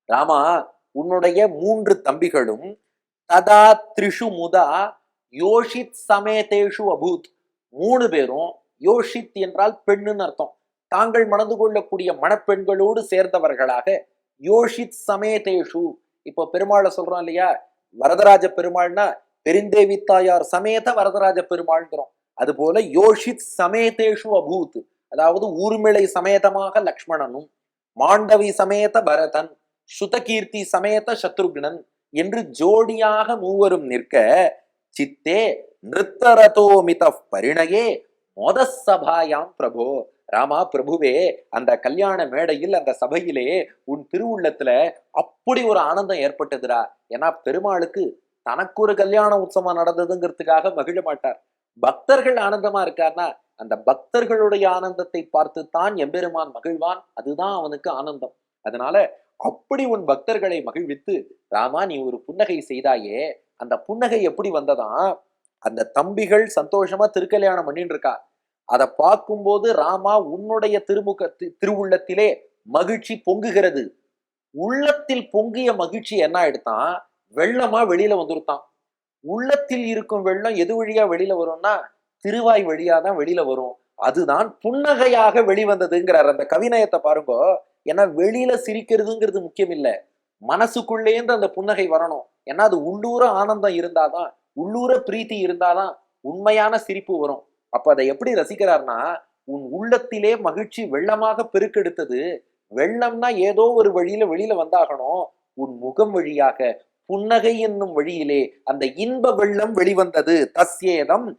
ராமா, உன்னுடைய 3 தம்பிகளும் ததா த்ரிஷு முதா யோஷித் சமேதேஷு அபூத். 3 பேரும், யோஷித் என்றால் பெண்ணுன்னு அர்த்தம், தாங்கள் மணந்து கொள்ளக்கூடிய மணப்பெண்களோடு சேர்ந்தவர்களாக, யோஷித் சமேதேஷு. இப்போ பெருமாளை சொல்றோம் இல்லையா, வரதராஜ பெருமாள்னா பெருந்தேவி தாயார் சமேத வரதராஜ பெருமாள்ங்கிறோம். அதுபோல யோஷித் சமேதேஷு அபூத், அதாவது ஊர்மிளை சமேதமாக லக்ஷ்மணனும், மாண்டவி சமேத பரதன், சுதகீர்த்தி சமேத சத்ருக்னன் என்று ஜோடியாக மூவரும் நிற்க, சித்தே நிருத்தரதோமித பரிணயே மோதசபாயாம் பிரபோ. ராமா, பிரபுவே, அந்த கல்யாண மேடையில், அந்த சபையிலே உன் திருவுள்ளத்துல அப்படி ஒரு ஆனந்தம் ஏற்பட்டதுரா. ஏன்னா பெருமாளுக்கு தனக்கு ஒரு கல்யாண உற்சவம் நடந்ததுங்கிறதுக்காக மகிழ மாட்டார். பக்தர்கள் ஆனந்தமா இருக்கார்னா அந்த பக்தர்களுடைய ஆனந்தத்தை பார்த்து தான் எம்பெருமான் மகிழ்வான். அதுதான் அவனுக்கு ஆனந்தம். அதனால அப்படி உன் பக்தர்களை மகிழ்வித்து, ராமா நீ ஒரு புன்னகை செய்தாயே, அந்த புன்னகை எப்படி வந்ததாம், அந்த தம்பிகள் சந்தோஷமா திருக்கல்யாணம் பண்ணிட்டு இருக்கா, அதை பார்க்கும்போது ராமா உன்னுடைய திருவுள்ளத்திலே மகிழ்ச்சி பொங்குகிறது. உள்ளத்தில் பொங்கிய மகிழ்ச்சி என்ன ஆயிடுத்தான், வெள்ளமா வெளியில வந்துருத்தான். உள்ளத்தில் இருக்கும் வெள்ளம் எது வழியா வெளியில வரும்னா திருவாய் வழியா தான் வெளியில வரும். அதுதான் புன்னகையாக வெளிவந்ததுங்கிறார். அந்த கவிநயத்தை பாருங்க. ஏன்னா வெளியில சிரிக்கிறதுங்கிறது முக்கியம் இல்ல, மனசுக்குள்ளேந்து அந்த புன்னகை வரணும். ஏன்னா அது உள்ளூர ஆனந்தம் இருந்தாதான், உள்ளூர பிரீத்தி இருந்தாதான் உண்மையான சிரிப்பு வரும். அப்ப அதை எப்படி ரசிக்கிறார்னா, உன் உள்ளத்திலே மகிழ்ச்சி வெள்ளமாக பெருக்கெடுத்தது. வெள்ளம்னா ஏதோ ஒரு வழியில வெளியில வந்தாகணும். உன் முகம் வழியாக புன்னகை என்னும் வழியிலே அந்த இன்ப வெள்ளம் வெளிவந்தது. தஸ்யேதம்